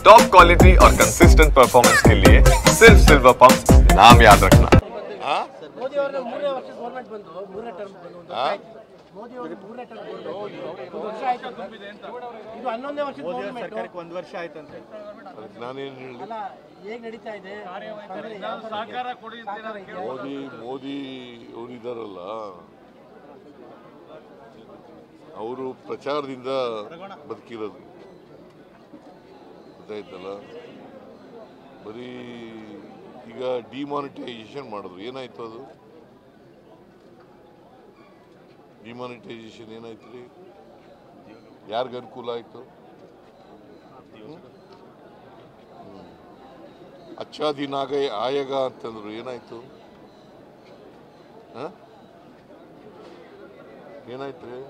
Top quality और consistent performance के लिए सिर्फ सिल्वर पंप नाम याद रखना। ಮೋದಿ ಅವರ ಮೂರನೇ ವರ್ಷ ಗೌರ್ಮೆಂಟ್ ಬಂದು ಮೂರನೇ ಟರ್ಮ್ ಮೋದಿ ಅವರು ಮೂರನೇ ಟರ್ಮ್ ಒಂದು ವರ್ಷ ಆಯ್ತು ಇದು 11ನೇ ವರ್ಷದ ಗೌರ್ಮೆಂಟ್ ಸರ್ಕಾರಕ್ಕೆ ಒಂದು ವರ್ಷ ಆಯ್ತಂತೆ ನಾನೇನು ಹೇಳಿ ಅಲ್ಲ ಹೇಗೆ ನಡೀತಾ ಇದೆ ಸಹಕಾರ ಕೊಡಿ ಮೋದಿ ಅವರಿದ್ದಾರಲ್ಲ ಅವರು ಪ್ರಚಾರದಿಂದ ಬದುಕಿರೋದು ಗೊತ್ತಾಯ್ತಲ್ಲ. ಬರೀ ಈಗ ಡಿಮಾನಿಟೈಸೇಷನ್ ಮಾಡಿದ್ರು, ಏನಾಯ್ತು ಅದು ಡಿಮಾನಿಟೈಸೇಷನ್ ಏನಾಯ್ತು ರೀ? ಯಾರಿಗೆ ಅನುಕೂಲ ಆಯ್ತು? ಅಚ್ಚಾ ದಿನ ಆಯಗ ಅಂತಂದ್ರು, ಏನಾಯ್ತು? ಏನಾಯ್ತು ರೀ?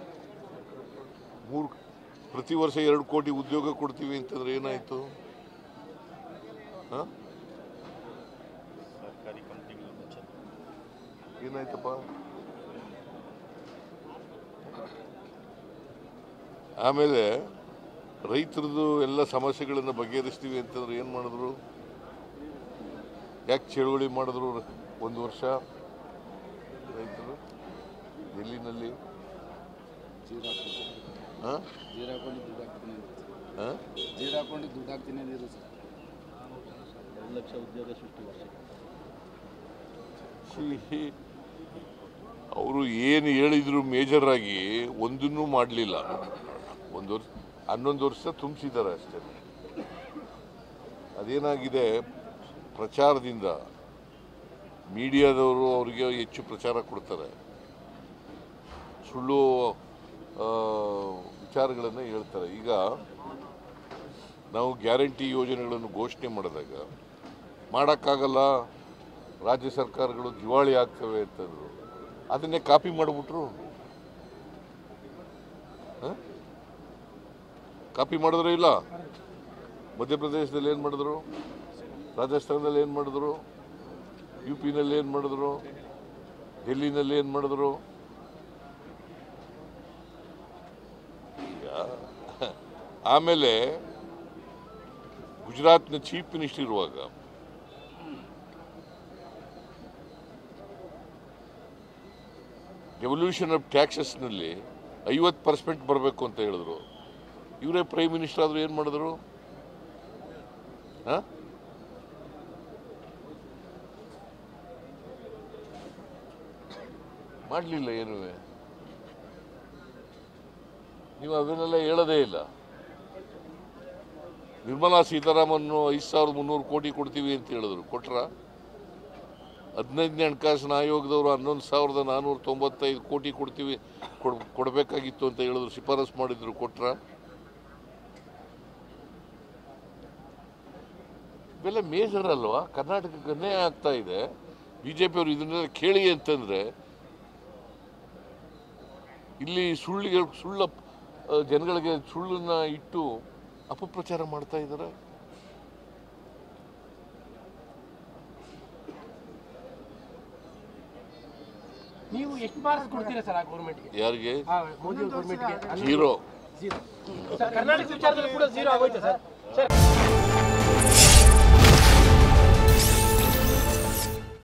ಪ್ರತಿ ವರ್ಷ 2 ಕೋಟಿ ಉದ್ಯೋಗ ಕೊಡ್ತೀವಿ ಅಂತಂದ್ರೆ ಏನಾಯ್ತು? ಏನಾಯ್ತಪ್ಪ? ಆಮೇಲೆ ರೈತರದು ಎಲ್ಲ ಸಮಸ್ಯೆಗಳನ್ನು ಬಗೆಹರಿಸ್ತೀವಿ ಅಂತಂದ್ರೆ ಏನು ಮಾಡಿದ್ರು? ಯಾಕೆ ಚಳುವಳಿ ಮಾಡಿದ್ರು 1 ವರ್ಷ ರೈತರು? ಡೆಲ್ಲಿನಲ್ಲಿ ಅವರು ಏನು ಹೇಳಿದ್ರು ಮೇಜರ್ ಆಗಿ ಒಂದನ್ನೂ ಮಾಡಲಿಲ್ಲ. 11 ವರ್ಷ ತುಂಬಿಸಿದ್ದಾರೆ ಅಷ್ಟೇ. ಅದೇನಾಗಿದೆ, ಪ್ರಚಾರದಿಂದ ಮೀಡಿಯಾದವರು ಅವರಿಗೆ ಹೆಚ್ಚು ಪ್ರಚಾರ ಕೊಡ್ತಾರೆ, ಸುಳ್ಳು ವಿಚಾರಗಳನ್ನು ಹೇಳ್ತಾರೆ. ಈಗ ನಾವು ಗ್ಯಾರಂಟಿ ಯೋಜನೆಗಳನ್ನು ಘೋಷಣೆ ಮಾಡಿದಾಗ ಮಾಡೋಕ್ಕಾಗಲ್ಲ, ರಾಜ್ಯ ಸರ್ಕಾರಗಳು ದಿವಾಳಿ ಆಗ್ತವೆ ಅಂತಂದರು. ಅದನ್ನೇ ಕಾಪಿ ಮಾಡಿಬಿಟ್ರು. ಕಾಪಿ ಮಾಡಿದ್ರು ಇಲ್ಲ? ಮಧ್ಯಪ್ರದೇಶದಲ್ಲಿ ಏನು ಮಾಡಿದ್ರು, ರಾಜಸ್ಥಾನದಲ್ಲಿ ಏನು ಮಾಡಿದ್ರು, UP-ನಲ್ಲಿ ಏನು ಮಾಡಿದ್ರು, ಡೆಲ್ಲಿನಲ್ಲಿ ಏನು ಮಾಡಿದ್ರು? ಆಮೇಲೆ ಗುಜರಾತ್ನ ಚೀಫ್ ಮಿನಿಸ್ಟರ್ ಇರುವಾಗ ಡೆವಲ್ಯೂಷನ್ ಆಫ್ ಟ್ಯಾಕ್ಸಸ್ನಲ್ಲಿ 50% ಬರಬೇಕು ಅಂತ ಹೇಳಿದ್ರು. ಇವರೇ ಪ್ರೈಮ್ ಮಿನಿಸ್ಟರ್ ಆದರೂ ಏನು ಮಾಡಿದ್ರು? ಮಾಡಲಿಲ್ಲ. ಏನು ನೀವು ಅದನ್ನೆಲ್ಲ ಹೇಳೋದೇ ಇಲ್ಲ. ನಿರ್ಮಲಾ ಸೀತಾರಾಮನ್ 5300 ಕೋಟಿ ಕೊಡ್ತೀವಿ ಅಂತ ಹೇಳಿದ್ರು, ಕೊಟ್ರ? 15ನೇ ಹಣಕಾಸಿನ ಆಯೋಗದವರು 11495 ಕೋಟಿ ಕೊಡ್ತೀವಿ ಕೊಡಬೇಕಾಗಿತ್ತು ಅಂತ ಹೇಳಿದ್ರು, ಶಿಫಾರಸು ಮಾಡಿದ್ರು, ಕೊಟ್ರ? ಇವೆಲ್ಲ ಮೇಜರ್ ಅಲ್ವಾ? ಕರ್ನಾಟಕಕ್ಕೆ ಅನ್ಯಾಯ ಆಗ್ತಾ ಇದೆ. ಬಿಜೆಪಿಯವರು ಇದನ್ನೆಲ್ಲ ಕೇಳಿ ಅಂತಂದ್ರೆ ಇಲ್ಲಿ ಸುಳ್ಳ ಜನಗಳಿಗೆ ಸುಳ್ಳನ್ನ ಇಟ್ಟು ಅಪಪ್ರಚಾರ ಮಾಡ್ತಾ ಇದ್ದಾರೆ. ನೀವು ಎಷ್ಟು ಮಾರ್ಕ್ಸ್ ಕೊಡ್ತೀರಾ ಸರ್ ಆ ಗೌರ್ಮೆಂಟ್ಗೆ? ಯಾರಿಗೆ? ಮೋದಿ ಗೌರ್ಮೆಂಟ್ಗೆ 0. ಕರ್ನಾಟಕ ವಿಚಾರದಲ್ಲಿ ಕೂಡ 0 ಆಗೋಯ್ತು ಸರ್.